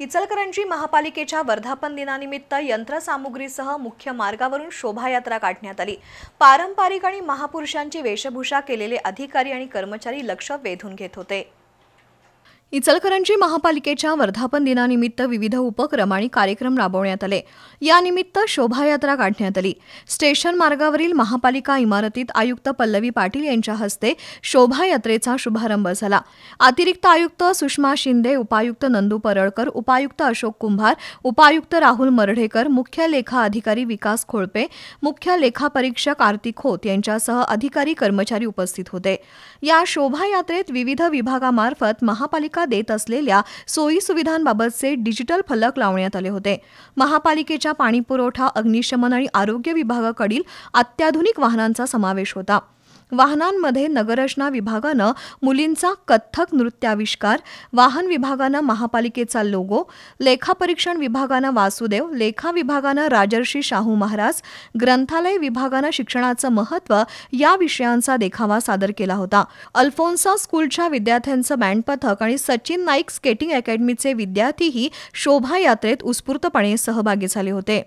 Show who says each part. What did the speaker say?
Speaker 1: इचलकरंजी महापालिकेच्या वर्धापन दिनानिमित्त यंत्रसामुग्रीसह मुख्य मार्गावरून शोभायात्रा काढण्यात आली। पारंपरिक आणि महापुरुषांची वेशभूषा केलेले अधिकारी आणि कर्मचारी लक्ष वेधून घेत होते। इचलकरंजी महापालिकेच्या वर्धापन दिनानिमित्त विविध उपक्रम आणि कार्यक्रम राबवण्यात आले। यानिमित्त शोभायात्रा काढण्यात आली। स्टेशन मार्गावरील महापालिका इमारतीत आयुक्त पल्लवी पाटील यांच्या हस्ते शोभायात्रेचा शुभारंभ झाला। अतिरिक्त आयुक्त सुषमा शिंदे, उपायुक्त नंदू परळकर, उपायुक्त अशोक कुंभार, उपायुक्त राहुल मर्ढेकर, मुख्य लेखा अधिकारी विकास खोळपे, मुख्य लेखापरीक्षक आरती खोत यांच्यासह अधिकारी कर्मचारी उपस्थित होते। या शोभायात्रेत विविध विभागामार्फत महापालिका देत असलेल्या सोयी सुविधांबाबतचे डिजिटल फलक लावण्यात आले होते। महापालिकेच्या पाणीपुरवठा, अग्निशमन आणि आरोग्य विभागाकडील अत्याधुनिक वाहनांचा समावेश होता। वाहनांमध्ये नगररचना विभागानं मुलींचा कथ्थक नृत्याविष्कार, वाहन विभागानं महापालिकेचा लोगो, लेखापरीक्षण विभागानं वासुदेव, लेखा विभागानं राजर्षी शाहू महाराज, ग्रंथालय विभागानं शिक्षणाचं महत्त्व या विषयांचा देखावा सादर केला होता। अल्फोन्सा स्कूलच्या विद्यार्थ्यांचं बँड पथक आणि सचिन नाईक स्केटिंग अकॅडमीचे विद्यार्थीही शोभायात्रेत उत्स्फूर्तपणे सहभागी झाले होते।